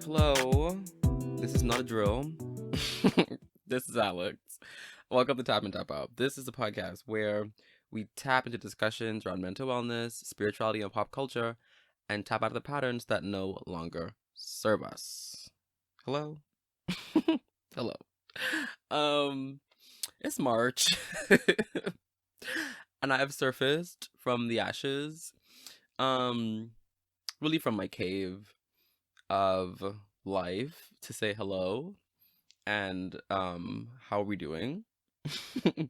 Hello, this is not a drill. This is Alex. Welcome to Tap and Tap Out. This is a podcast where we tap into discussions around mental wellness, spirituality, and pop culture, and tap out of the patterns that no longer serve us. Hello? Hello. Um, it's March, and I have surfaced from the ashes, um, really from my cave of life to say hello and how are we doing? The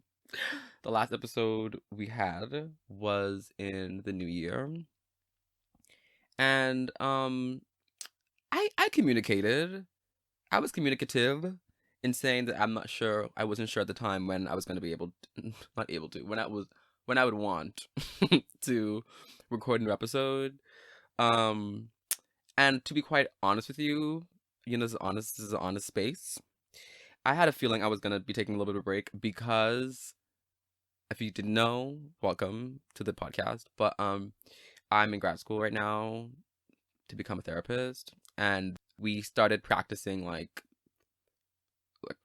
last episode we had was in the new year, and I communicated. I was communicative in saying that I wasn't sure at the time when I was going to be able to, not able to, when I would want to record a new episode. Um and to be quite honest with you, this is an honest space. I had a feeling I was gonna be taking a little bit of a break because if you didn't know, welcome to the podcast. But I'm in grad school right now to become a therapist, and we started practicing like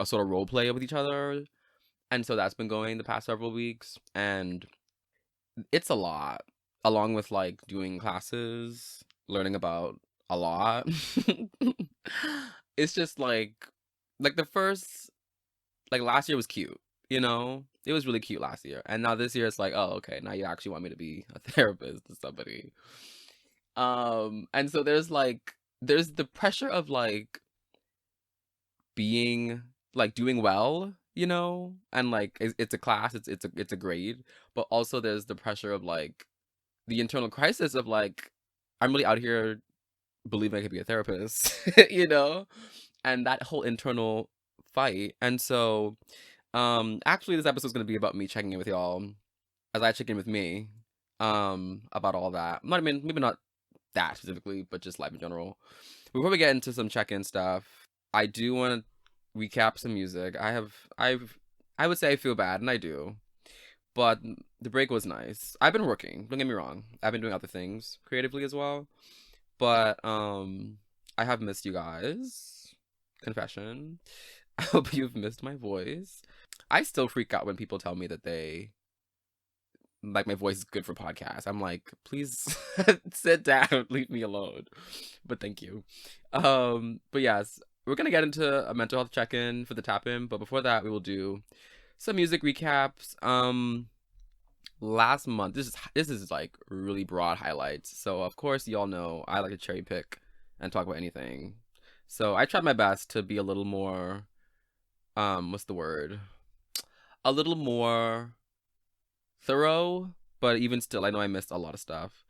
a sort of role play with each other, and so that's been going the past several weeks, and it's a lot, along with like doing classes, learning about a lot. It's just like the first like last year was cute, you know? It was really cute last year. And now this year it's like, oh, okay, now you actually want me to be a therapist to somebody. And so there's the pressure of like being like doing well, you know? And like it's a class, it's a grade, but also there's the pressure of like the internal crisis of like I'm really out here believing I could be a therapist, you know? And that whole internal fight. And so actually this episode is going to be about me checking in with y'all as I check in with me about all that. Not, I mean, maybe not that specifically, but just life in general. Before we get into some check-in stuff, I do want to recap some music. I would say I feel bad, and I do, but the break was nice. I've been working, don't get me wrong. I've been doing other things creatively as well, but I have missed you guys. Confession. I hope you've missed my voice. I still freak out when people tell me that they like my voice is good for podcasts. I'm like, please sit down, leave me alone. But thank you. But yes, we're gonna get into a mental health check-in for the tap-in, but before that we will do some music recaps. Last month, this is like really broad highlights. So of course y'all know I like to cherry pick and talk about anything. So I tried my best to be a little more what's the word? A little more thorough, but even still, I know I missed a lot of stuff.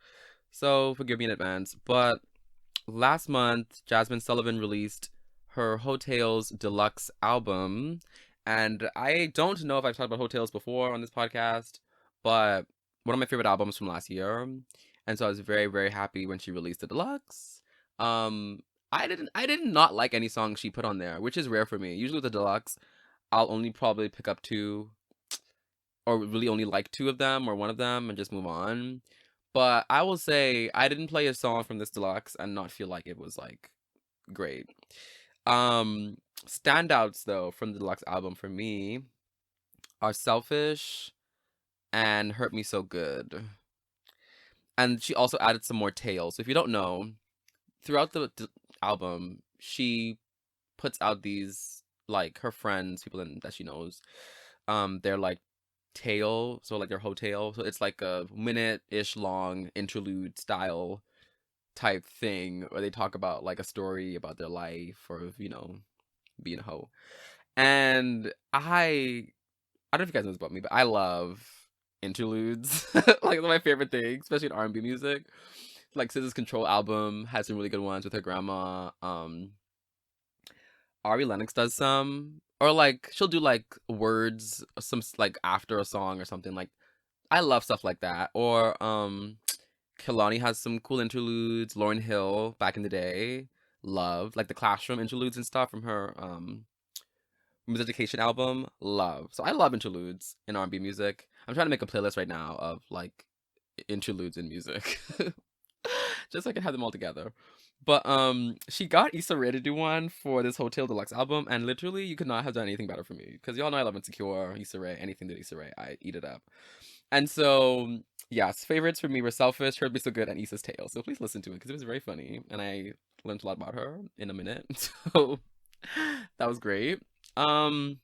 So forgive me in advance. But last month, Jasmine Sullivan released her Hotels Deluxe album. And I don't know if I've talked about Hotels before on this podcast, but one of my favorite albums from last year. And so I was very, very happy when she released the deluxe. Um, I did not like any songs she put on there, which is rare for me. Usually with the deluxe, I'll only probably pick up two or really only like two of them or one of them and just move on. But I will say I didn't play a song from this deluxe and not feel like it was like great. Standouts though from the deluxe album for me are Selfish and Hurt Me So Good. And she also added some more tales. So if you don't know, throughout the album, she puts out these like her friends, people that she knows. They're like tale, so like their hotel. So it's like a minute-ish long interlude style type thing where they talk about like a story about their life or being a hoe. And I don't know if you guys know this about me, but I love interludes. Like they're my favorite thing, especially in R&B music. Like SZA's Control album has some really good ones with her grandma. Ari Lennox does some, or like she'll do like words, some like after a song or something. Like I love stuff like that. Or Kehlani has some cool interludes. Lauryn Hill back in the day, love like the classroom interludes and stuff from her Music Education album. Love. So I love interludes in R&B music. I'm trying to make a playlist right now of like interludes in music, just so I can have them all together. But she got Issa Rae to do one for this Hotel Deluxe album, and literally you could not have done anything better for me because y'all know I love Insecure, Issa Rae, anything that Issa Rae, I eat it up. And so yes, favorites for me were Selfish, Heard Me So Good, and Issa's Tale. So please listen to it because it was very funny, and I learned a lot about her in a minute. So that was great. Um,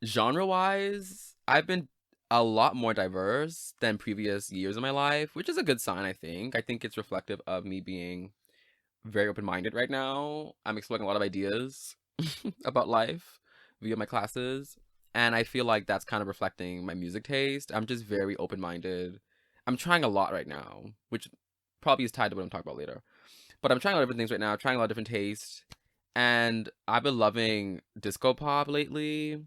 Genre wise, I've been a lot more diverse than previous years of my life, which is a good sign, I think. I think it's reflective of me being very open minded right now. I'm exploring a lot of ideas about life via my classes. And I feel like that's kind of reflecting my music taste. I'm just very open minded. I'm trying a lot right now, which probably is tied to what I'm talking about later. But I'm trying a lot of different things right now, trying a lot of different tastes. And I've been loving disco pop lately.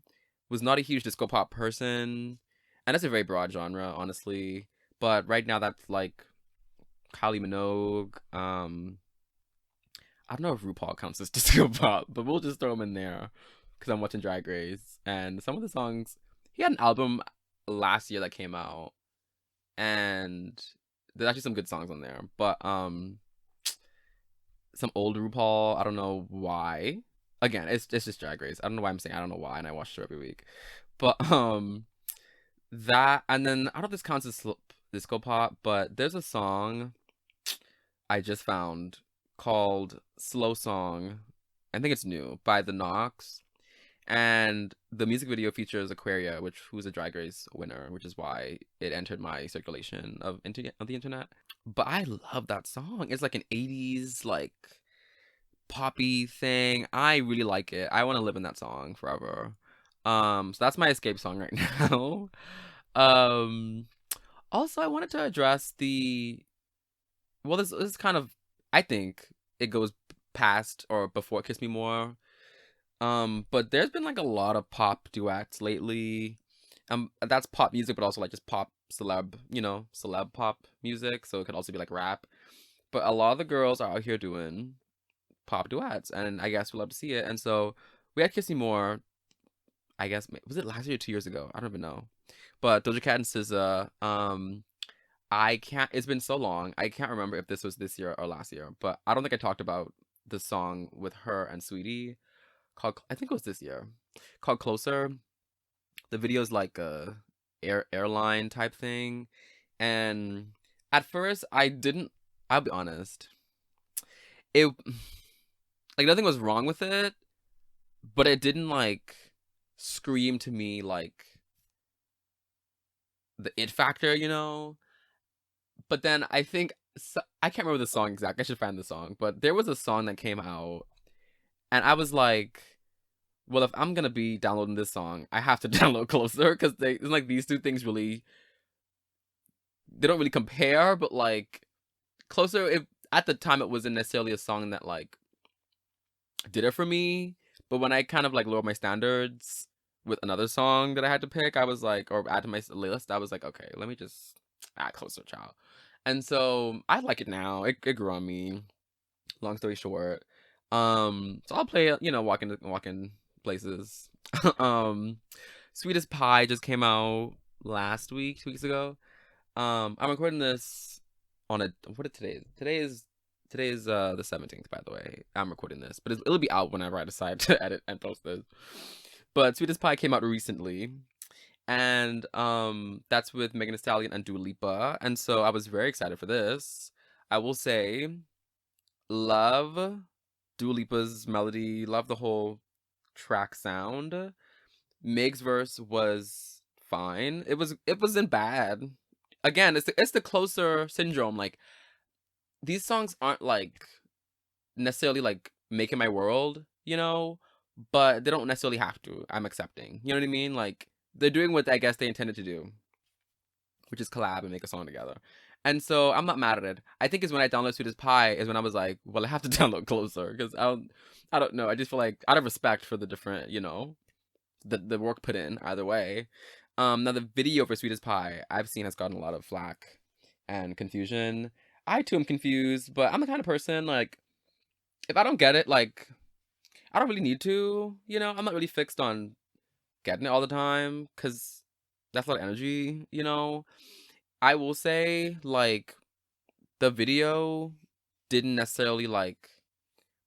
Was not a huge disco pop person. And that's a very broad genre, honestly. But right now that's like Kylie Minogue, I don't know if RuPaul counts as disco pop, but we'll just throw him in there because I'm watching Drag Race. And some of the songs, he had an album last year that came out, and there's actually some good songs on there. But some old RuPaul, I don't know why. Again, it's just Drag Race. I don't know why I'm saying I don't know why, and I watch it every week. But that, and then I don't know if this counts as disco pop, but there's a song I just found called Slow Song. I think it's new by The Knox. And the music video features Aquaria, who's a Drag Race winner, which is why it entered my circulation of the internet. But I love that song. It's like an 80s like poppy thing. I really like it. I want to live in that song forever. So that's my escape song right now. Um Also I wanted to address the well, this is kind of, I think it goes past or before Kiss Me More. But there's been like a lot of pop duets lately. That's pop music, but also like just pop celeb, celeb pop music. So it could also be like rap. But a lot of the girls are out here doing pop duets, and I guess we love to see it. And so we had Kiss Me More. I guess was it last year or 2 years ago? I don't even know. But Doja Cat and SZA, I can't. It's been so long. I can't remember if this was this year or last year. But I don't think I talked about the song with her and Sweetie called. I think it was this year, called Closer. The video is like a airline type thing, and at first I didn't. I'll be honest. It like nothing was wrong with it, but it didn't like scream to me like the it factor. But then I think I can't remember the song exactly. I should find the song, but there was a song that came out, and I was like, "Well, if I'm gonna be downloading this song, I have to download Closer because it's like these two things really they don't really compare, but like Closer, if at the time it wasn't necessarily a song that like did it for me, but when I kind of like lowered my standards with another song that I had to pick, I was like, or add to my list, I was like, okay, let me just add Closer, child. And so I like it now. It grew on me. Long story short, so I'll play it, walking places. um, Sweetest Pie just came out last week, 2 weeks ago. I'm recording this on a what is today? Today is the 17th, by the way. I'm recording this, but it'll be out whenever I decide to edit and post this. But Sweetest Pie came out recently, and that's with Megan Thee Stallion and Dua Lipa, and so I was very excited for this. I will say, love Dua Lipa's melody, love the whole track sound. Meg's verse was fine. It wasn't bad. Again, it's the Closer syndrome. Like these songs aren't like necessarily like making my world, but they don't necessarily have to. I'm accepting. You know what I mean? Like they're doing what I guess they intended to do, which is collab and make a song together. And so I'm not mad at it. I think is when I downloaded Sweetest Pie is when I was like, well, I have to download Closer because I don't know. I just feel like out of respect for the different, the work put in either way. Now the video for Sweetest Pie I've seen has gotten a lot of flack and confusion. I too am confused, but I'm the kind of person like if I don't get it, like I don't really need to. I'm not really fixed on getting it all the time because that's a lot of energy. I will say like the video didn't necessarily like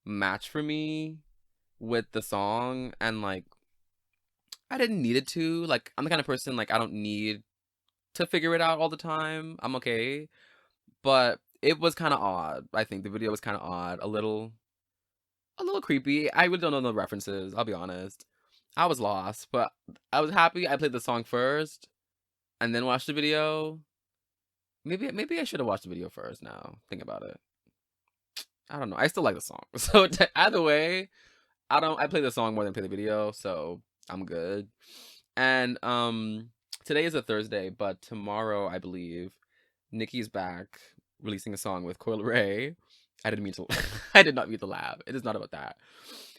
match for me with the song, and like I didn't need it to. Like I'm the kind of person like I don't need to figure it out all the time. I'm okay. But it was kind of odd. I think the video was kind of odd, a little creepy. I really don't know the references, I'll be honest. I was lost, but I was happy I played the song first and then watched the video. Maybe I should have watched the video first now. Think about it. I don't know. I still like the song. So either way, I play the song more than play the video, so I'm good. And today is a Thursday, but tomorrow I believe Nicki's back releasing a song with Coil Ray. I didn't mean to I did not mean to laugh. It is not about that.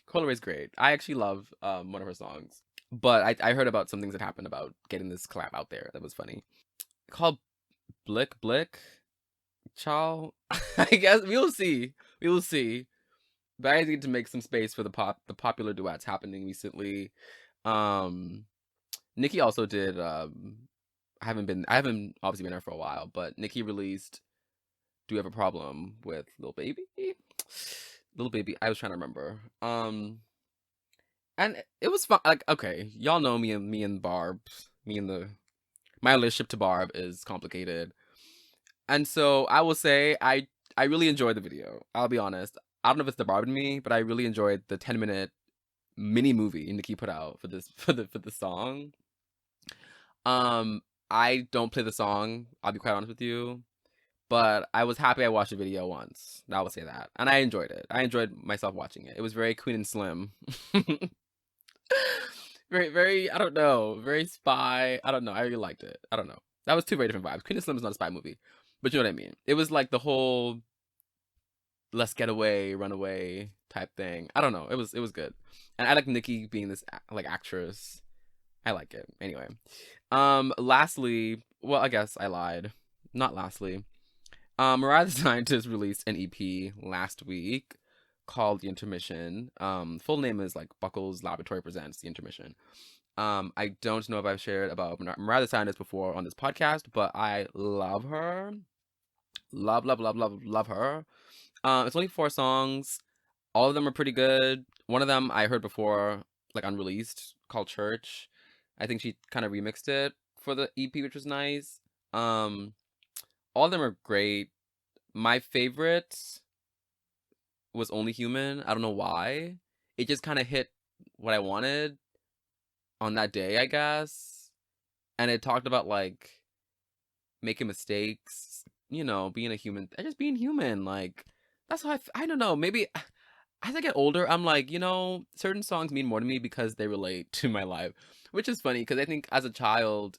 Coil Ray's great. I actually love one of her songs. But I heard about some things that happened about getting this collab out there that was funny. Called Blick Chow. I guess we will see. We will see. But I need to make some space for the popular duets happening recently. Nicki also did I haven't obviously been there for a while, but Nicki released Do You Have a Problem with Lil Baby? Lil Baby, I was trying to remember. And it was fun. Like, okay, y'all know me and Barb. My relationship to Barb is complicated. And so I will say I really enjoyed the video. I'll be honest. I don't know if it's the Barb in me, but I really enjoyed the 10-minute mini movie Nicki put out for this for the song. I don't play the song, I'll be quite honest with you. But I was happy I watched the video once. I will say that. And I enjoyed it. I enjoyed myself watching it. It was very Queen and Slim. Very, I don't know, very spy. I don't know. I really liked it. I don't know. That was two very different vibes. Queen and Slim is not a spy movie. But you know what I mean. It was like the whole let's get away, run away type thing. I don't know. It was good. And I like Nicki being this like actress. I like it. Anyway. Lastly, well, I guess I lied. Not lastly. Mariah the Scientist released an EP last week called The Intermission. Full name is like Buckles Laboratory Presents The Intermission. I don't know if I've shared about Mariah the Scientist before on this podcast, but I love her. Love her. It's only 4 songs. All of them are pretty good. One of them I heard before, like unreleased, called Church. I think she kind of remixed it for the EP, which was nice. All of them are great. My favorite was Only Human. I don't know why. It just kind of hit what I wanted on that day, I guess. And it talked about like making mistakes, you know, being a human, just being human. Like that's how I don't know. Maybe as I get older, I'm like, you know, certain songs mean more to me because they relate to my life, which is funny because I think as a child,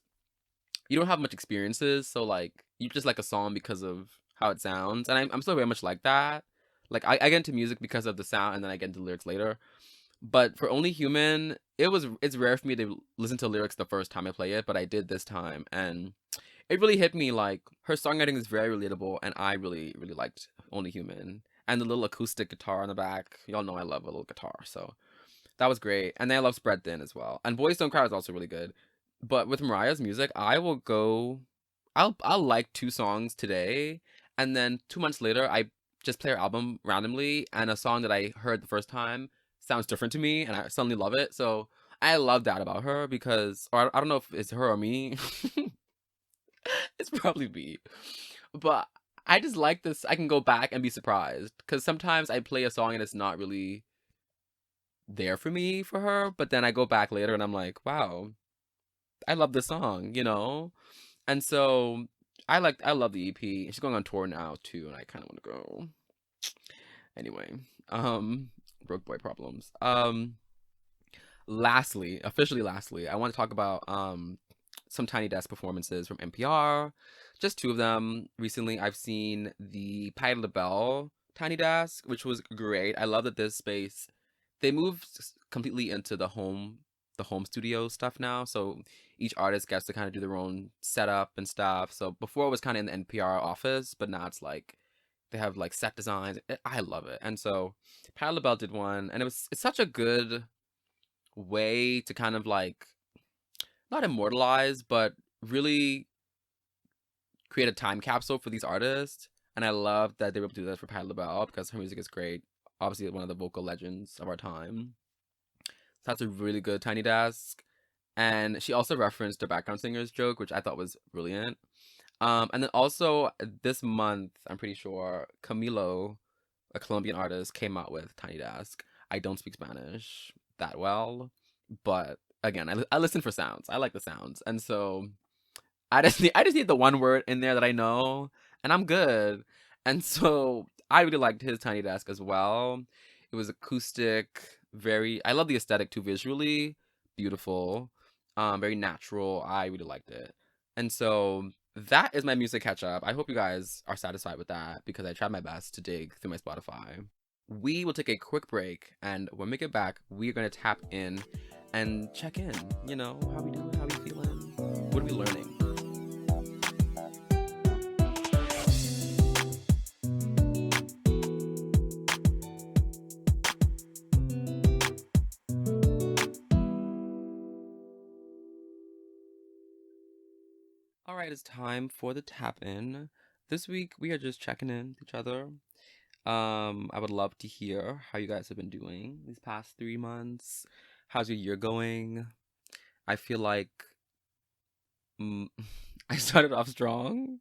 you don't have much experiences, so like you just like a song because of how it sounds, and I'm still very much like that. Like I get into music because of the sound, and then I get into lyrics later. But for Only Human, it's rare for me to listen to lyrics the first time I play it, but I did this time, and it really hit me. Like her songwriting is very relatable, and I really liked Only Human, and the little acoustic guitar on the back. Y'all know I love a little guitar, so that was great. And then I love Spread Thin as well, and Boys Don't Cry is also really good. But with Mariah's music, I'll like 2 songs today, and then 2 months later I just play her album randomly, and a song that I heard the first time sounds different to me, and I suddenly love it. So I love that about her because, or I don't know if it's her or me. It's probably me, but I just like this. I can go back and be surprised because sometimes I play a song and it's not really there for me for her, but then I go back later and I'm like, wow, I love this song, you know? And so I love the EP. She's going on tour now too, and I kind of want to go. Anyway, broke boy problems. Officially lastly, I want to talk about some Tiny Desk performances from NPR. Just 2 of them. Recently, I've seen the Patti LaBelle Tiny Desk, which was great. I love that this space they moved completely into the home studio stuff now. So each artist gets to kind of do their own setup and stuff. So before it was kind of in the NPR office, but now it's like they have like set designs. I love it. And so Patti LaBelle did one, and it's such a good way to kind of like not immortalize, but really create a time capsule for these artists. And I love that they were able to do that for Patti LaBelle because her music is great. Obviously, one of the vocal legends of our time. So that's a really good Tiny Desk. And she also referenced the background singers joke, which I thought was brilliant. And then also this month, I'm pretty sure Camilo, a Colombian artist, came out with Tiny Desk. I don't speak Spanish that well, but again, I listen for sounds. I like the sounds, and so I just need the one word in there that I know, and I'm good. And so I really liked his Tiny Desk as well. It was acoustic, very. I love the aesthetic too, visually beautiful, very natural. I really liked it, and so that is my music catch up. I hope you guys are satisfied with that because I tried my best to dig through my Spotify. We will take a quick break, and when we get back, we're gonna tap in and check in. You know, how we doing? How we feeling? What are we learning? All right, it's time for the tap in. This week we are just checking in with each other. I would love to hear how you guys have been doing these past 3 months. How's your year going? I feel like mm, I started off strong,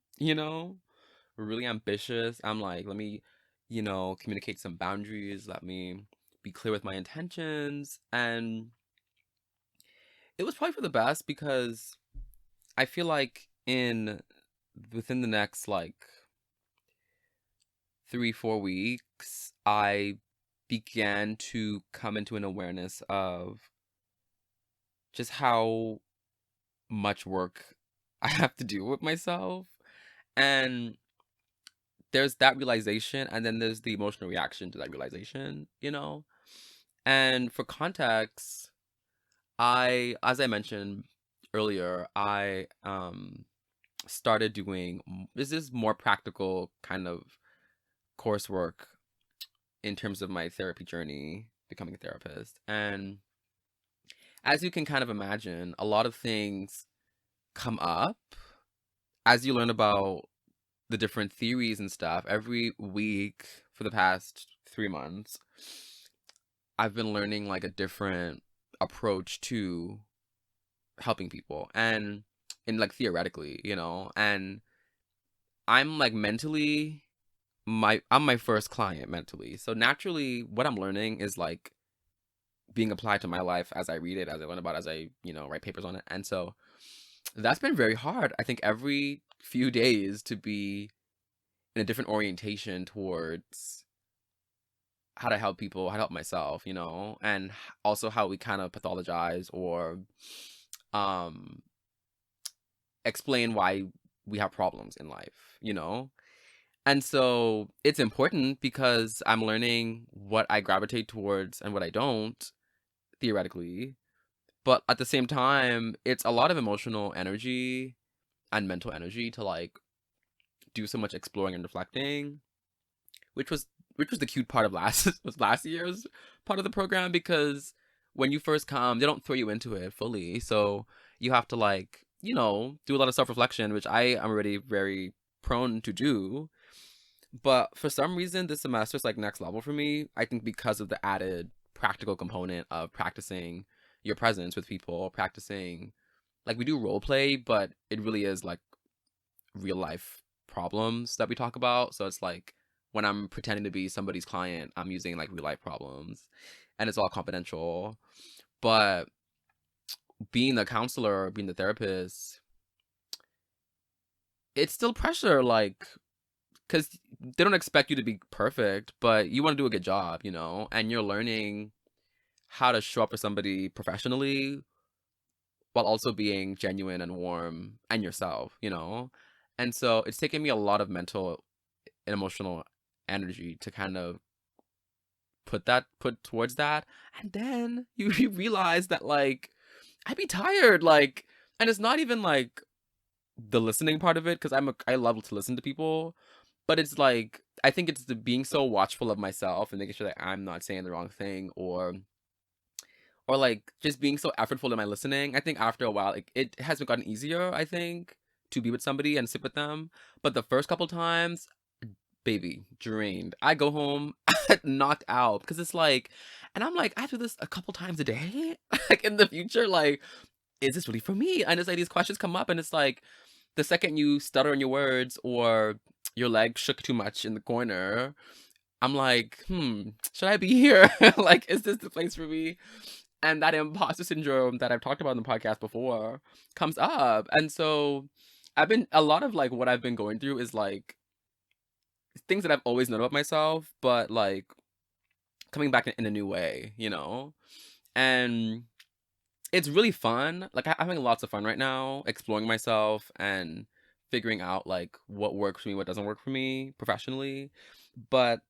really ambitious. I'm like, let me, communicate some boundaries. Let me be clear with my intentions. And it was probably for the best because I feel like within the next like 3, 4 weeks, I began to come into an awareness of just how much work I have to do with myself. And there's that realization, and then there's the emotional reaction to that realization. And for context, as I mentioned earlier, I started doing this is more practical kind of coursework in terms of my therapy journey, becoming a therapist. And as you can kind of imagine, a lot of things come up as you learn about the different theories and stuff. Every week for the past 3 months, I've been learning like a different approach to helping people and in like theoretically. And I'm like mentally I'm my first client mentally. So naturally what I'm learning is like being applied to my life as I read it, as I learn about it, as I write papers on it. And so that's been very hard. I think every few days to be in a different orientation towards how to help people, how to help myself, and also how we kind of pathologize or um explain why we have problems in life. And so it's important because I'm learning what I gravitate towards and what I don't, theoretically. But at the same time, it's a lot of emotional energy and mental energy to like do so much exploring and reflecting, which was the cute part of last year's part of the program because when you first come, they don't throw you into it fully. So you have to like, do a lot of self-reflection, which I am already very prone to do. But for some reason, this semester is like next level for me. I think because of the added practical component of practicing your presence with people, practicing like we do role play, but it really is like real life problems that we talk about. So it's like when I'm pretending to be somebody's client, I'm using like real life problems and it's all confidential. But being the counselor, being the therapist, it's still pressure, like, because they don't expect you to be perfect, but you want to do a good job, and you're learning how to show up for somebody professionally while also being genuine and warm and yourself. And so it's taken me a lot of mental and emotional energy to kind of put towards that. And then you realize that like I'd be tired, like, and it's not even like the listening part of it because I love to listen to people, but it's like I think it's the being so watchful of myself and making sure that I'm not saying the wrong thing or like just being so effortful in my listening. I think after a while it hasn't gotten easier, I think, to be with somebody and sit with them. But the first couple times, baby, drained. I go home knocked out because it's like, and I'm like, I do this a couple times a day. Like in the future, like, is this really for me? And it's like these questions come up, and it's like the second you stutter in your words or your leg shook too much in the corner, I'm like, should I be here? Like, is this the place for me? And that imposter syndrome that I've talked about in the podcast before comes up. And so a lot of like what I've been going through is like things that I've always known about myself, but like coming back in a new way, you know? And it's really fun. Like I'm having lots of fun right now, exploring myself and figuring out like what works for me, what doesn't work for me professionally. But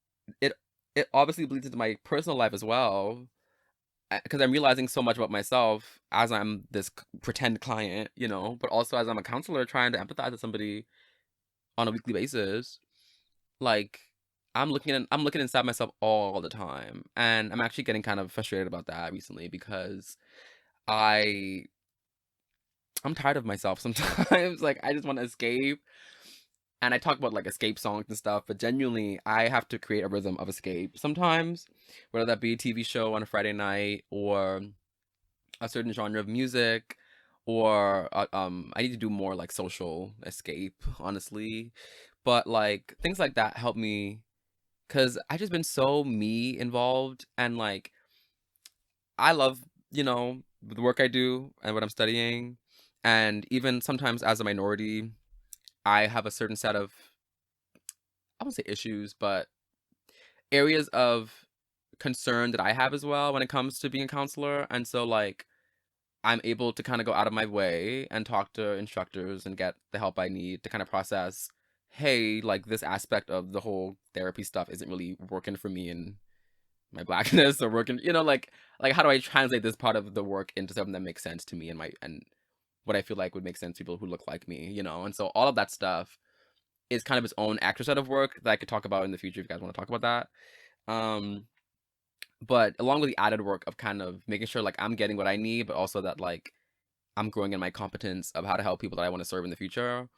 it it obviously bleeds into my personal life as well because I'm realizing so much about myself as I'm this pretend client, you know, but also as I'm a counselor trying to empathize with somebody on a weekly basis. Like I'm looking inside myself all the time, and I'm actually getting kind of frustrated about that recently because I I'm tired of myself sometimes. Like I just want to escape. And I talk about like escape songs and stuff, but genuinely I have to create a rhythm of escape sometimes, whether that be a TV show on a Friday night or a certain genre of music or I need to do more like social escape, honestly. But like things like that help me cuz I just been so me involved and like I love, you know, the work I do and what I'm studying, and even sometimes as a minority, I have a certain set of I won't say issues, but areas of concern that I have as well when it comes to being a counselor. And so like I'm able to kind of go out of my way and talk to instructors and get the help I need to kind of process, hey, like this aspect of the whole therapy stuff isn't really working for me in my blackness or working, you know, like how do I translate this part of the work into something that makes sense to me and my and what I feel like would make sense to people who look like me, you know? And so all of that stuff is kind of its own extra set of work that I could talk about in the future if you guys want to talk about that. But along with the added work of kind of making sure like I'm getting what I need, but also that like I'm growing in my competence of how to help people that I want to serve in the future.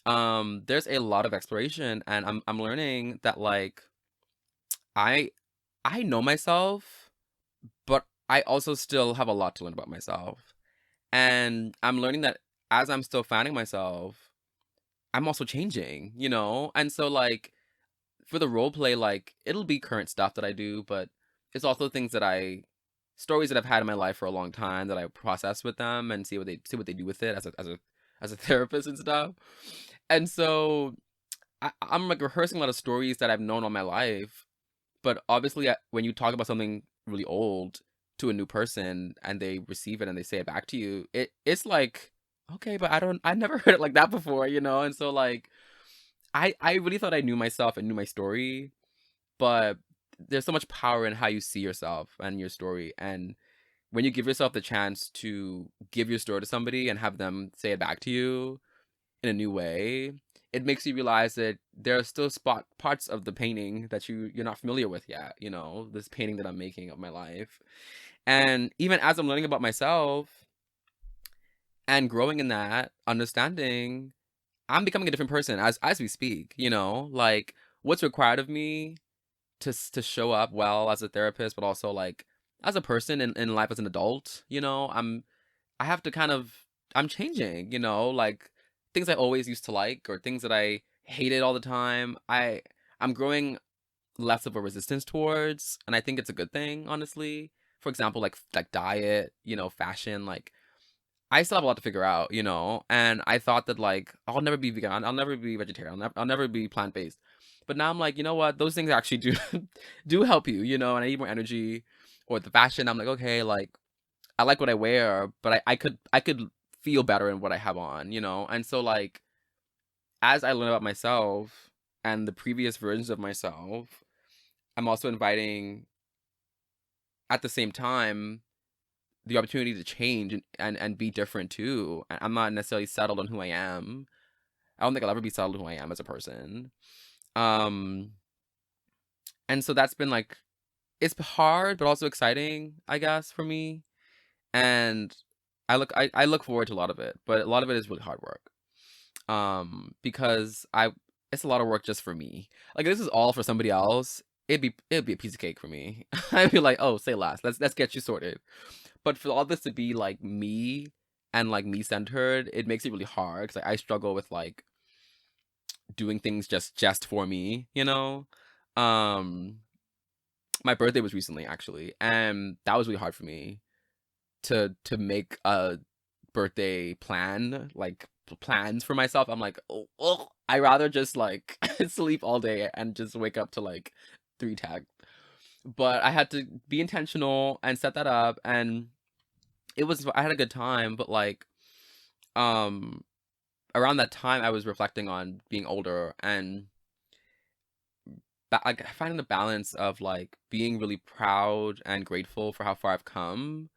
There's a lot of exploration, and I'm learning that like I I know myself, but I also still have a lot to learn about myself. And I'm learning that as I'm still finding myself, I'm also changing, you know? And so like for the role play, like it'll be current stuff that I do, but it's also things that I stories that I've had in my life for a long time that I process with them and see what they do with it as a therapist and stuff. And so I'm like rehearsing a lot of stories that I've known all my life, but obviously when you talk about something really old to a new person and they receive it and they say it back to you, it's like okay, but I never heard it like that before, you know? And so like I really thought I knew myself and knew my story, but there's so much power in how you see yourself and your story. And when you give yourself the chance to give your story to somebody and have them say it back to you in a new way, it makes you realize that there are still parts of the painting that you're not familiar with yet, you know, this painting that I'm making of my life. And even as I'm learning about myself and growing in that understanding, I'm becoming a different person as we speak, you know, like what's required of me to show up well as a therapist, but also like as a person in life as an adult, you know, I have to kind of I'm changing, you know, like things I always used to like or things that I hated all the time. I'm growing less of a resistance towards, and I think it's a good thing, honestly. For example, like diet, you know, fashion, like I still have a lot to figure out, you know, and I thought that like I'll never be vegan, I'll never be vegetarian, I'll never be plant based. But now I'm like, you know what? Those things actually do do help you, you know. And I need more energy, or the fashion. I'm like, okay, like I like what I wear, but I could feel better in what I have on, you know. And so like as I learn about myself and the previous versions of myself, I'm also inviting at the same time the opportunity to change and be different too. I'm not necessarily settled on who I am. I don't think I'll ever be settled on who I am as a person. Um, and so that's been like it's hard but also exciting, I guess, for me. And I look forward to a lot of it, but a lot of it is really hard work. Because it's a lot of work just for me. Like this is all for somebody else. It'd be a piece of cake for me. I'd be like, oh, say less. Let's get you sorted. But for all this to be like me and like me centered, it makes it really hard because like, I struggle with like doing things just for me, you know. Um, my birthday was recently actually, and that was really hard for me to make a birthday plan, like plans for myself. I'm like, oh, I rather just like sleep all day and just wake up to like 3 tag. But I had to be intentional and set that up, and I had a good time, but like um around that time I was reflecting on being older and like finding the balance of like being really proud and grateful for how far I've come,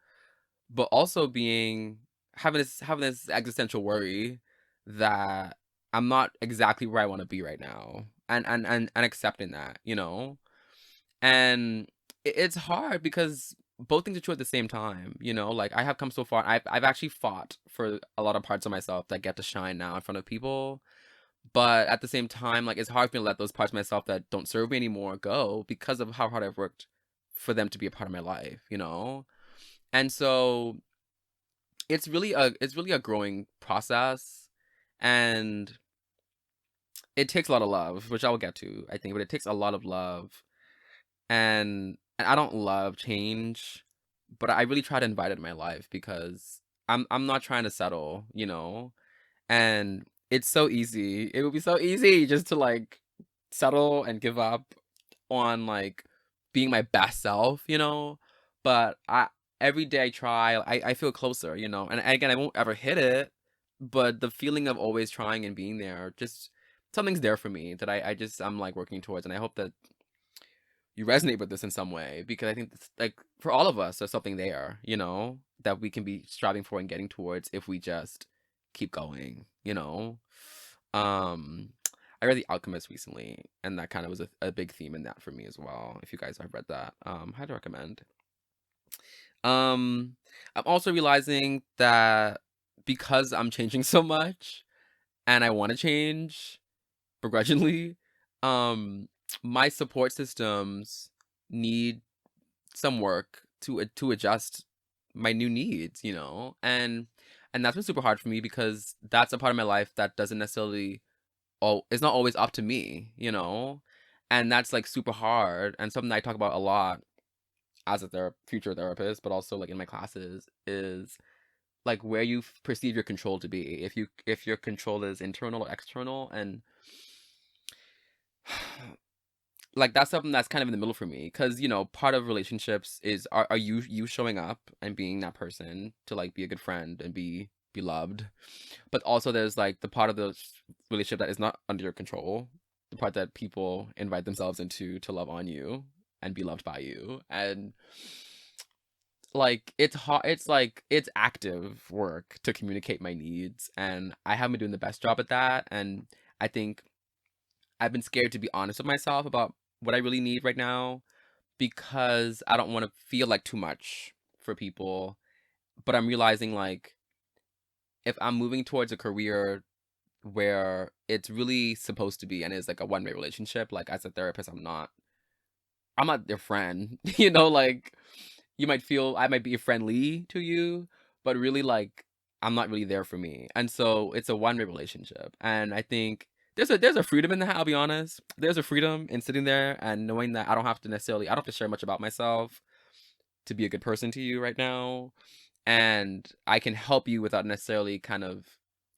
but also being having this existential worry that I'm not exactly where I want to be right now, and accepting that, you know. And it's hard because both things are true at the same time, you know. Like I have come so far. I've actually fought for a lot of parts of myself that get to shine now in front of people, but at the same time, like it's hard for me to let those parts of myself that don't serve me anymore go because of how hard I've worked for them to be a part of my life, you know. And so it's really a growing process, and it takes a lot of love, which I will get to, I think, but it takes a lot of love, and I don't love change, but I really try to invite it in my life because I'm not trying to settle, you know. And it's so easy. It would be so easy just to like settle and give up on like being my best self, you know. But I every day I try, I feel closer, you know. And again, I won't ever hit it, but the feeling of always trying and being there, just something's there for me that I'm like working towards, and I hope that you resonate with this in some way because I think it's, like for all of us, there's something there, you know, that we can be striving for and getting towards if we just keep going, you know. Um, I read The Alchemist recently, and that kind of was a big theme in that for me as well. If you guys have read that, highly recommend. Um, I'm also realizing that because I'm changing so much and I want to change begrudgingly, um, my support systems need some work to adjust my new needs, you know? And that's been super hard for me because that's a part of my life that doesn't necessarily it's not always up to me, you know? And that's like super hard and something I talk about a lot as a future therapist, but also like in my classes is like where you perceive your control to be. If your control is internal or external, and like that's something that's kind of in the middle for me because you know part of relationships is are you showing up and being that person to like be a good friend and be loved, but also there's like the part of the relationship that is not under your control, the part that people invite themselves into to love on you and be loved by you. And like it's hard, it's like it's active work to communicate my needs, and I haven't been doing the best job at that. And I think I've been scared to be honest with myself about what I really need right now because I don't want to feel like too much for people. But I'm realizing like if I'm moving towards a career where it's really supposed to be and is like a one-way relationship, like as a therapist, I'm not their friend. You know, like you might feel I might be friendly to you, but really like I'm not really there for me. And so it's a one-way relationship. And I think there's a freedom in that, I'll be honest. There's a freedom in sitting there and knowing that I don't have to share much about myself to be a good person to you right now. And I can help you without necessarily kind of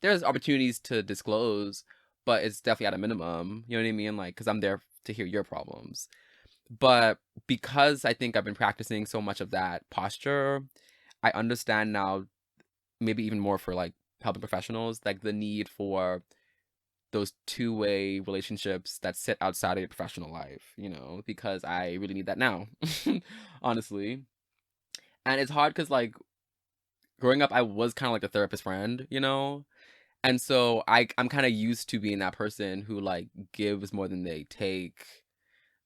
there's opportunities to disclose, but it's definitely at a minimum. You know what I mean? Like, because I'm there to hear your problems. But because I think I've been practicing so much of that posture, I understand now, maybe even more for like helping professionals, like the need for those two-way relationships that sit outside of your professional life, you know, because I really need that now, honestly. And it's hard because like growing up, I was kind of like the therapist friend, you know, and so I'm kind of used to being that person who like gives more than they take.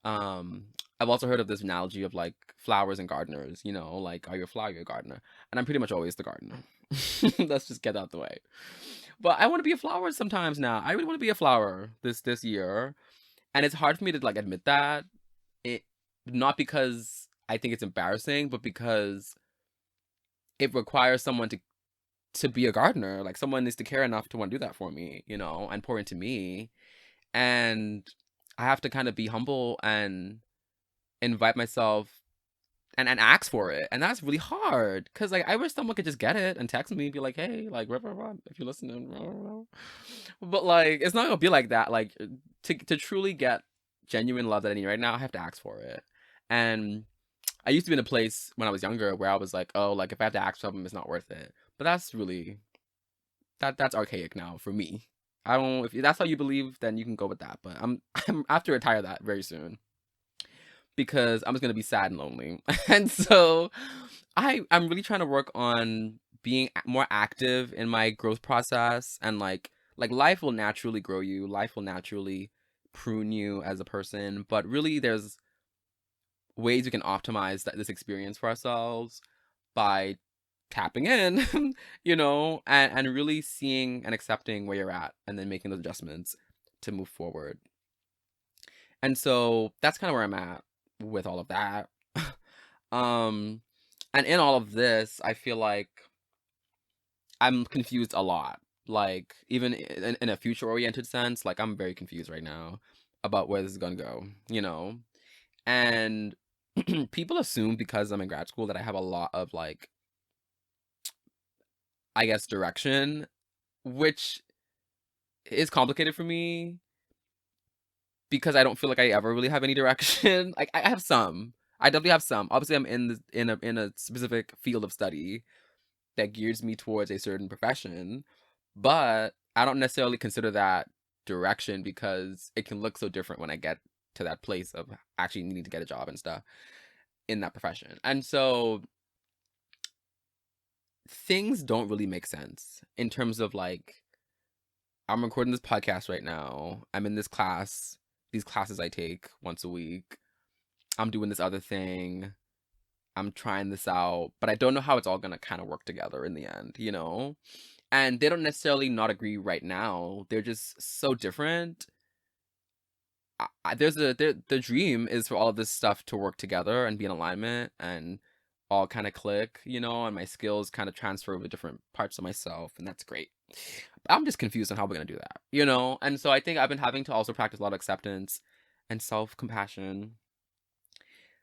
Um, I've also heard of this analogy of like flowers and gardeners, you know, like are you a flower, you're a gardener. And I'm pretty much always the gardener. Let's just get out the way. But I want to be a flower sometimes now. I really want to be a flower this year, and it's hard for me to like admit that. It not because I think it's embarrassing, but because it requires someone to be a gardener. Like someone needs to care enough to want to do that for me, and pour into me. And I have to kind of be humble and invite myself and ask for it. And that's really hard. Cause like I wish someone could just get it and text me and be like, hey, like rah, rah, rah, if you're listening. Rah, rah, rah. But like it's not gonna be like that. Like to truly get genuine love that I need right now, I have to ask for it. And I used to be in a place when I was younger where I was like, oh, like if I have to ask for something, it's not worth it. But that's really that's archaic now for me. I don't. If that's how you believe, then you can go with that. But I'm I have to retire that very soon because I'm just gonna be sad and lonely. And so I'm really trying to work on being more active in my growth process, and like life will naturally grow you. Life will naturally prune you as a person. But really, there's ways we can optimize this experience for ourselves by tapping in, and really seeing and accepting where you're at and then making those adjustments to move forward. And so that's kind of where I'm at with all of that. um and in all of this, I feel like I'm confused a lot. Like even in a future oriented sense, like I'm very confused right now about where this is going to go. And people assume because I'm in grad school that I have a lot of like, I guess, direction, which is complicated for me because I don't feel like I ever really have any direction. Like I have some. I definitely have some. Obviously, I'm in a specific field of study that gears me towards a certain profession, but I don't necessarily consider that direction because it can look so different when I get to that place of actually needing to get a job and stuff in that profession. And so things don't really make sense in terms of like I'm recording this podcast right now. I'm in this class, these classes I take once a week. I'm doing this other thing. I'm trying this out, but I don't know how it's all gonna kind of work together in the end. And they don't necessarily not agree right now. They're just so different. The dream is for all of this stuff to work together and be in alignment and all kind of click, and my skills kind of transfer with different parts of myself, and that's great. I'm just confused on how we're gonna do that. And so I think I've been having to also practice a lot of acceptance and self-compassion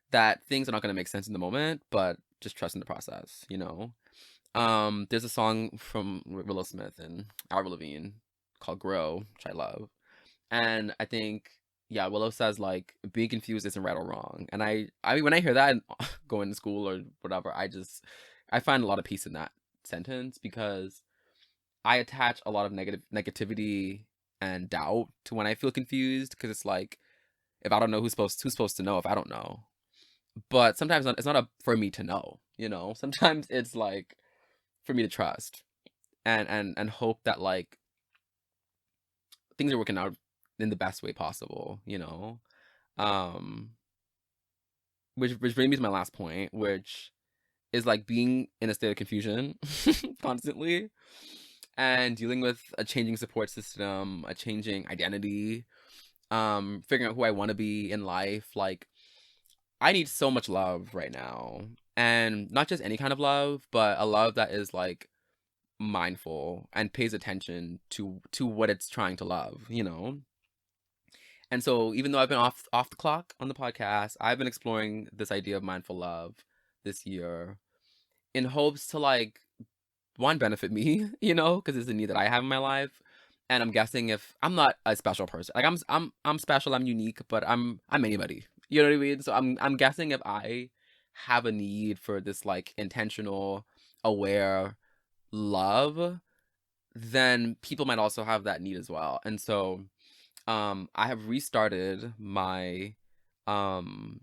that things are not gonna make sense in the moment, but just trust in the process. There's a song from Willow Smith and Avril Lavigne called "Grow," which I love, and I think, yeah, Willow says like being confused isn't right or wrong, and I mean when I hear that going to school or whatever, I find a lot of peace in that sentence because I attach a lot of negativity and doubt to when I feel confused because it's like if I don't know who's supposed to know if I don't know. But sometimes it's not for me to know. Sometimes it's like for me to trust and hope that like things are working out in the best way possible. Um which brings me to my last point, which is like being in a state of confusion constantly and dealing with a changing support system, a changing identity, figuring out who I want to be in life. Like I need so much love right now. And not just any kind of love, but a love that is like mindful and pays attention to what it's trying to love. And so even though I've been off the clock on the podcast, I've been exploring this idea of mindful love this year in hopes to like one benefit me, because it's a need that I have in my life. And I'm guessing if I'm not a special person, like I'm special, I'm unique, but I'm anybody. You know what I mean? So I'm guessing if I have a need for this like intentional, aware love, then people might also have that need as well. And so I have restarted my um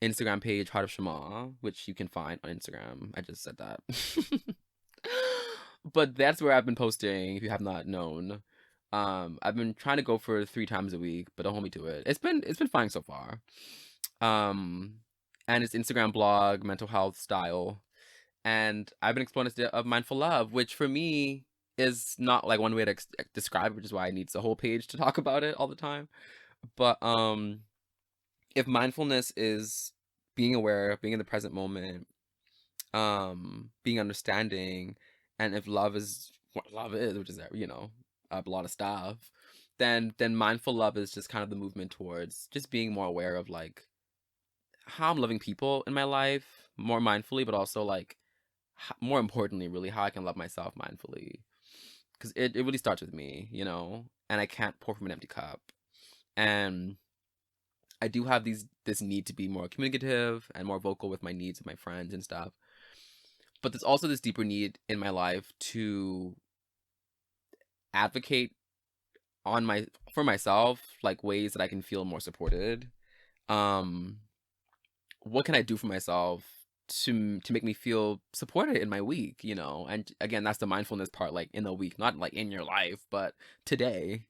Instagram page, Heart of Shema, which you can find on Instagram. I just said that. But that's where I've been posting, if you have not known. I've been trying to go for 3 times a week, but don't hold me to it. It's been fine so far. Um and it's Instagram blog, mental health style. And I've been exploring this idea of mindful love, which for me is not like one way to describe it, which is why I need the whole page to talk about it all the time. But if mindfulness is being aware, being in the present moment, being understanding, and if love is what love is, which is, a lot of stuff, then mindful love is just kind of the movement towards just being more aware of like how I'm loving people in my life more mindfully, but also like more importantly, really how I can love myself mindfully. Because it really starts with me, and I can't pour from an empty cup. And I do have this need to be more communicative and more vocal with my needs of my friends and stuff. But there's also this deeper need in my life to advocate for myself, like ways that I can feel more supported. Um, what can I do for myself to make me feel supported in my week, And again, that's the mindfulness part, like in the week, not like in your life, but today,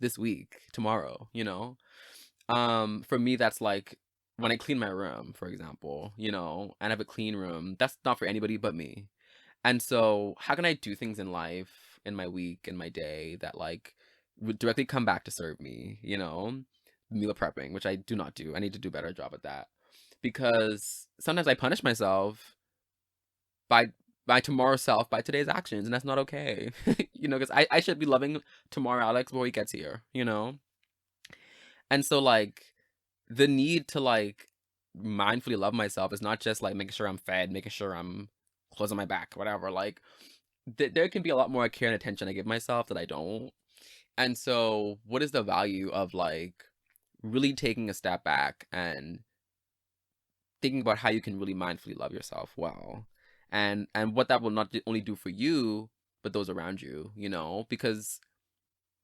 this week, tomorrow, For me, that's like when I clean my room, for example, and I have a clean room, that's not for anybody but me. And so, how can I do things in life, in my week, in my day that like would directly come back to serve me, Meal prepping, which I do not do. I need to do a better job at that. Because sometimes I punish myself by tomorrow's self by today's actions, and that's not okay. Because I should be loving tomorrow Alex before he gets here. And so like the need to like mindfully love myself is not just like making sure I'm fed, making sure I'm clothes on my back, whatever. Like there can be a lot more care and attention I give myself that I don't. And so what is the value of like really taking a step back and thinking about how you can really mindfully love yourself well, and what that will not only do for you but those around you, because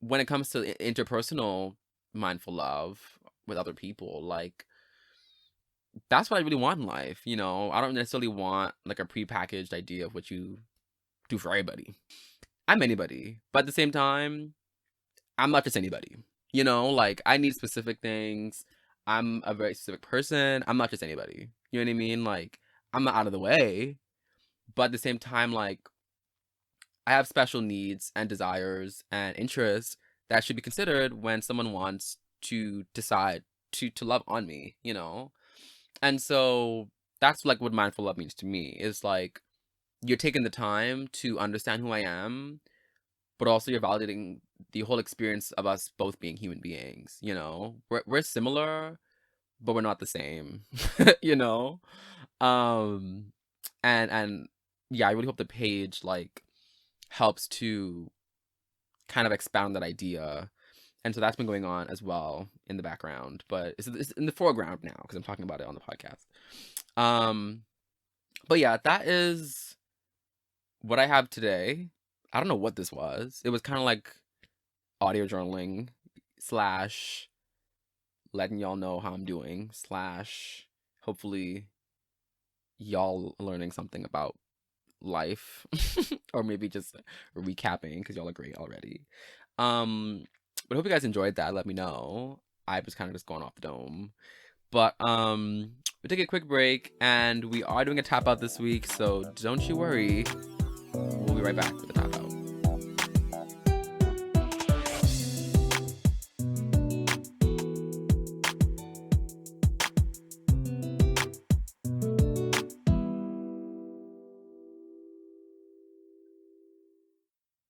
when it comes to interpersonal mindful love with other people, like that's what I really want in life. I don't necessarily want like a prepackaged idea of what you do for everybody. I'm anybody, but at the same time, I'm not just anybody. Like I need specific things. I'm a very specific person. I'm not just anybody. You know what I mean? Like I'm not out of the way, but at the same time, like I have special needs and desires and interests that should be considered when someone wants to decide to love on me. And so that's like what mindful love means to me, is like you're taking the time to understand who I am, but also you're validating the whole experience of us both being human beings. We're similar, but we're not the same. you know um and yeah, I really hope the page like helps to kind of expound that idea. And so that's been going on as well in the background, but it's in the foreground now because I'm talking about it on the podcast. um but yeah, that is what I have today. I don't know what this was. It was kind of like audio journaling slash letting y'all know how I'm doing slash hopefully y'all learning something about life or maybe just recapping because y'all are great already. um but I hope you guys enjoyed that. Let me know. I was kind of just going off the dome, but we take a quick break and we are doing a tap out this week, so don't you worry, we'll be right back with the tap out.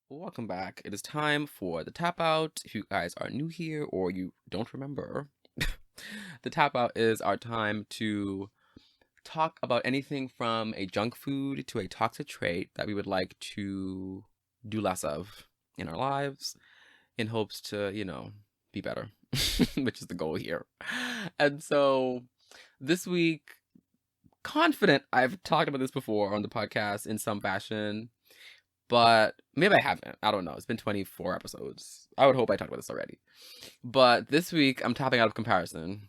Welcome back. It is time for the tap out. If you guys are new here or you don't remember, the tap out is our time to talk about anything from a junk food to a toxic trait that we would like to do less of in our lives in hopes to, be better, which is the goal here. And so this week, confident I've talked about this before on the podcast in some fashion, but maybe I haven't. I don't know. It's been 24 episodes. I would hope I talked about this already. But this week, I'm tapping out of comparison.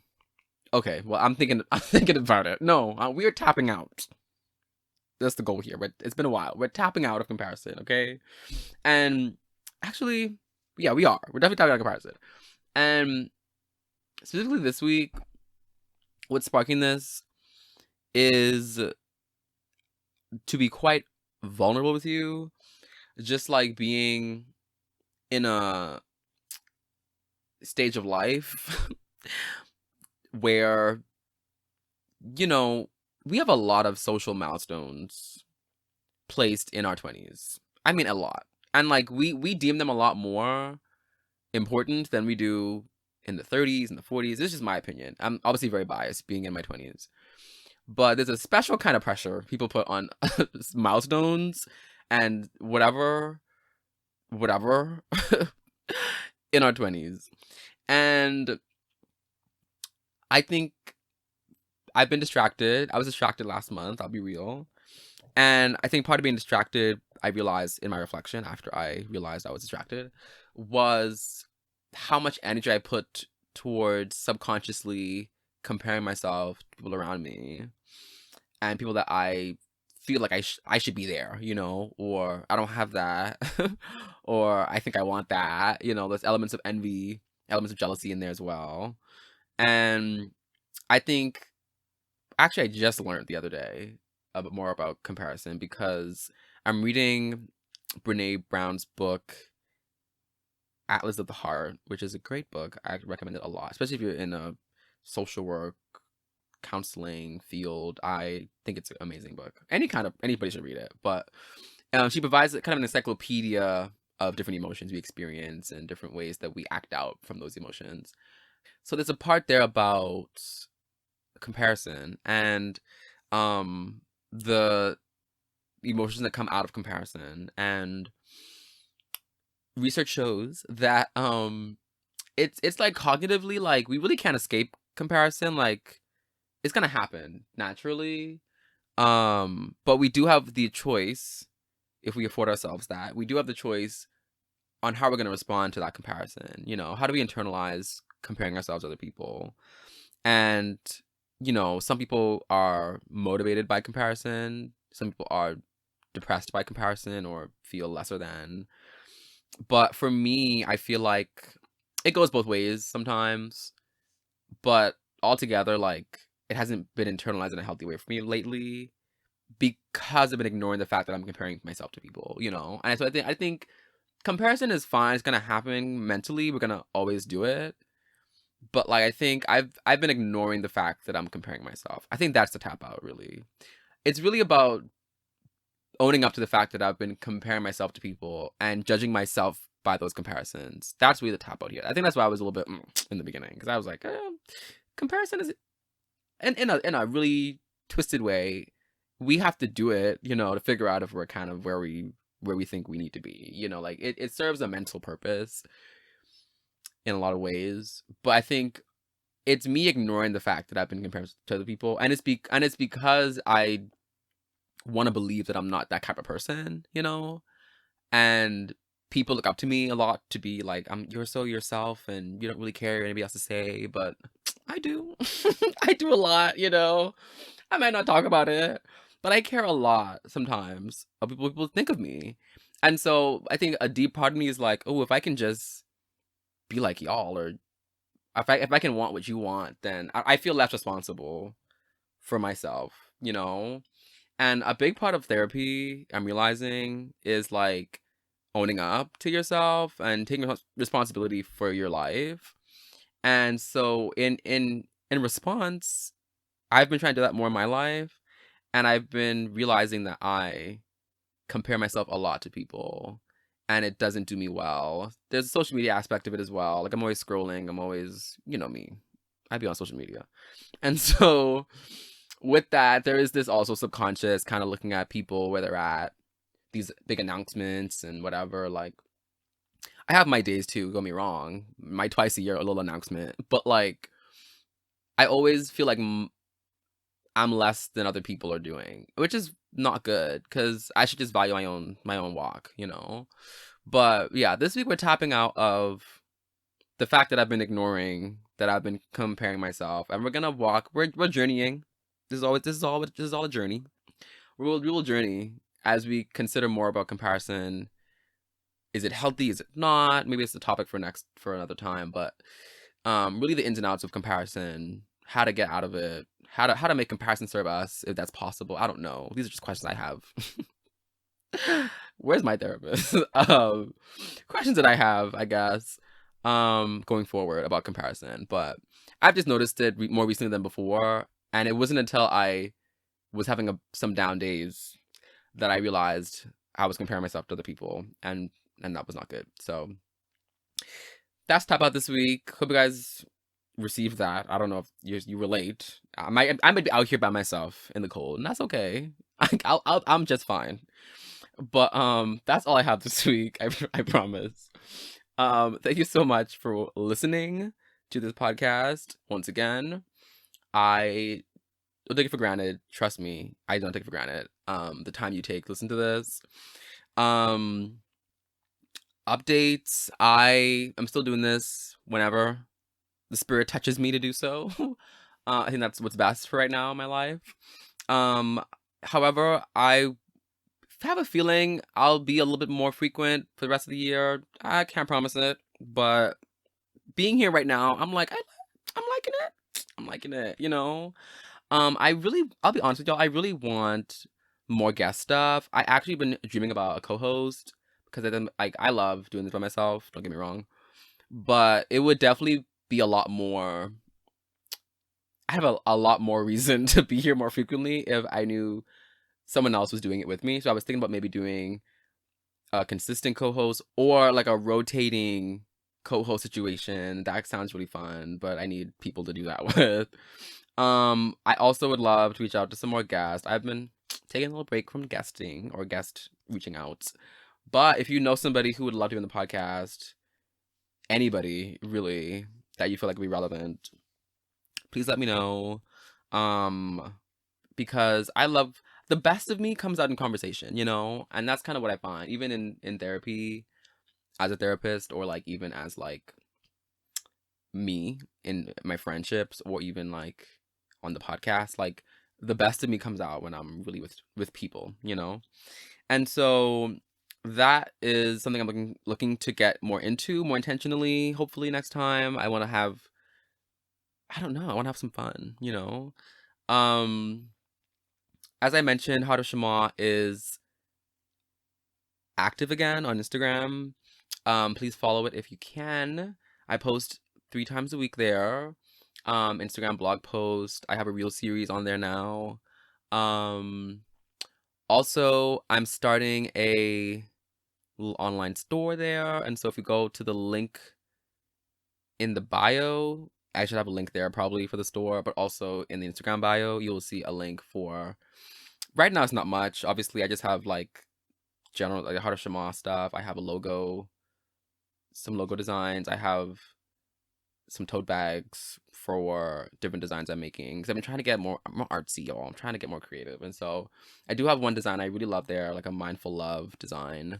Okay, well, I'm thinking about it. No, we're tapping out. That's the goal here. It's been a while. We're tapping out of comparison, okay? And actually, yeah, we are. We're definitely tapping out of comparison. And specifically this week, what's sparking this is to be quite vulnerable with you. just like being in a stage of life where, you know, we have a lot of social milestones placed in our 20s. I mean, a lot. And like we deem them a lot more important than we do in the 30s and the 40s. This is just my opinion. I'm obviously very biased being in my 20s. But there's a special kind of pressure people put on milestones and whatever in our 20s. And I think I've been distracted. I was distracted last month, I'll be real. And I think part of being distracted, I realized in my reflection after I realized I was distracted, was how much energy I put towards subconsciously comparing myself to people around me and people that I feel like I should be there, or I don't have that, or I think I want that. There's elements of envy, elements of jealousy in there as well. And I think actually I just learned the other day a bit more about comparison because I'm reading Brene Brown's book Atlas of the Heart, which is a great book. I recommend it a lot, especially if you're in a social work counseling field. I think it's an amazing book. Anybody should read it. But she provides kind of an encyclopedia of different emotions we experience and different ways that we act out from those emotions. So there's a part there about comparison and the emotions that come out of comparison. And research shows that it's like cognitively, like we really can't escape comparison. Like it's gonna happen naturally. But we do have the choice, if we afford ourselves that, we do have the choice on how we're gonna respond to that comparison. How do we internalize comparing ourselves to other people? And some people are motivated by comparison. Some people are depressed by comparison or feel lesser than. But for me, I feel like it goes both ways sometimes. But altogether, like, it hasn't been internalized in a healthy way for me lately because I've been ignoring the fact that I'm comparing myself to people, And so I think comparison is fine. It's gonna happen mentally. We're gonna always do it. But like I think I've been ignoring the fact that I'm comparing myself. I think that's the tap out, really. It's really about owning up to the fact that I've been comparing myself to people and judging myself by those comparisons. That's really the tap out here. I think that's why I was a little bit in the beginning, because I was like, comparison is in a really twisted way. We have to do it, to figure out if we're kind of where we think we need to be. Like it serves a mental purpose in a lot of ways. But I think it's me ignoring the fact that I've been comparing to other people, and it's because I want to believe that I'm not that type of person, and people look up to me a lot to be like, you're so yourself and you don't really care what anybody else to say, but I do. I do a lot, I might not talk about it, but I care a lot sometimes of people think of me. And so I think a deep part of me is like, oh, if I can just be like y'all, or if I can want what you want, then I feel less responsible for myself, And a big part of therapy, I'm realizing, is like owning up to yourself and taking responsibility for your life. And so in response, I've been trying to do that more in my life, and I've been realizing that I compare myself a lot to people, and it doesn't do me well. There's a social media aspect of it as well. Like I'm always scrolling, I'm always, me. I be on social media. And so with that, there is this also subconscious kind of looking at people where they're at, these big announcements and whatever. Like, I have my days too, don't get me wrong. My twice a year, a little announcement. But like, I always feel like I'm less than other people are doing, which is not good because I should just value my own walk, But yeah, this week we're tapping out of the fact that I've been ignoring, that I've been comparing myself, and we're gonna walk. We're journeying. This is all a journey. We will journey as we consider more about comparison. Is it healthy? Is it not? Maybe it's a topic for another time. But really the ins and outs of comparison, how to get out of it, how to make comparison serve us if that's possible. I don't know. These are just questions I have. where's my therapist? Questions that I have, I guess, going forward about comparison. But I've just noticed it more recently than before, and it wasn't until I was having some down days that I realized I was comparing myself to other people, and that was not good. So that's Tap Out this week. Hope you guys received that. I don't know if you relate. I might be out here by myself in the cold, and that's okay. I'm just fine. But that's all I have this week. I promise. Thank you so much for listening to this podcast. Once again, I don't take it for granted. Trust me, I don't take it for granted. The time you take to listen to this. Updates. I am still doing this whenever the spirit touches me to do so. I think that's what's best for right now in my life. However, I have a feeling I'll be a little bit more frequent for the rest of the year. I can't promise it, but being here right now, I'm liking it. I'm liking it, you know. I'll be honest with y'all, I really want more guest stuff. I actually been dreaming about a co-host because I love doing this by myself, don't get me wrong. But it would definitely be a lot more. I have a lot more reason to be here more frequently if I knew someone else was doing it with me. So I was thinking about maybe doing a consistent co-host or like a rotating co-host situation. That sounds really fun, but I need people to do that with. I also would love to reach out to some more guests. I've been taking a little break from guesting or guest reaching out. But if you know somebody who would love to be on the podcast, anybody really that you feel like would be relevant, please let me know. Because I love the best of me comes out in conversation, you know? And that's kind of what I find, even in therapy as a therapist, or like even as like me in my friendships, or even like on the podcast, like the best of me comes out when I'm really with people, you know? And so that is something I'm looking to get more into, more intentionally, hopefully next time. I want to have some fun, you know? As I mentioned, Heart of Shema is active again on Instagram. Please follow it if you can. I post 3 times a week there. Instagram blog post. I have a reel series on there now. Also, I'm starting a little online store there, and so if you go to the link in the bio, I should have a link there probably for the store, but also in the Instagram bio, you'll see a link for. Right now, it's not much. Obviously, I just have like general like Heart of Shema stuff. I have a logo, some logo designs. I have some tote bags for different designs I'm making. Because I've been trying to get more artsy, y'all. I'm trying to get more creative. And so I do have one design I really love there, like a mindful love design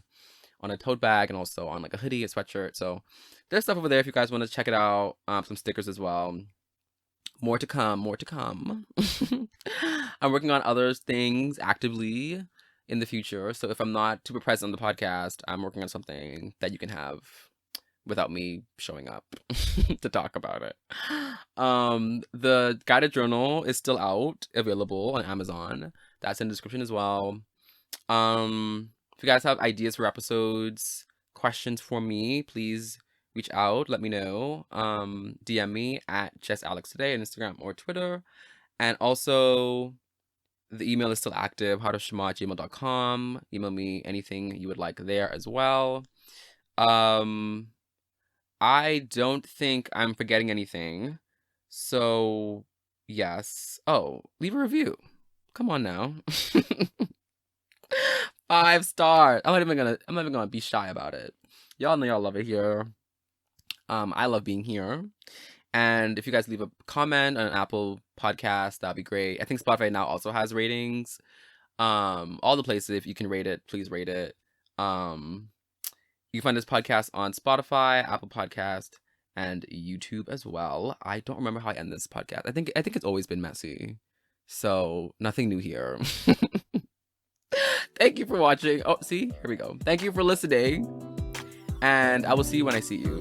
on a tote bag and also on like a hoodie, a sweatshirt. So there's stuff over there if you guys want to check it out. Some stickers as well. More to come. I'm working on other things actively in the future. So if I'm not super present on the podcast, I'm working on something that you can have without me showing up to talk about it. The guided journal is still out, available on Amazon. That's in the description as well. If you guys have ideas for episodes, questions for me, please reach out, let me know. DM me at JessAlexToday on Instagram or Twitter. And also, the email is still active, heartofshema@gmail.com. Email me anything you would like there as well. I don't think I'm forgetting anything. So, yes. Oh, leave a review. Come on now. 5 stars. I'm not even gonna be shy about it. Y'all know y'all love it here. I love being here. And if you guys leave a comment on an Apple podcast, that'd be great. I think Spotify now also has ratings. All the places, if you can rate it, please rate it. You can find this podcast on Spotify, Apple Podcast, and YouTube as well. I don't remember how I end this podcast. I think it's always been messy. So nothing new here. Thank you for watching. Oh, see? Here we go. Thank you for listening. And I will see you when I see you.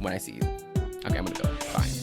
Okay, I'm gonna go. Bye.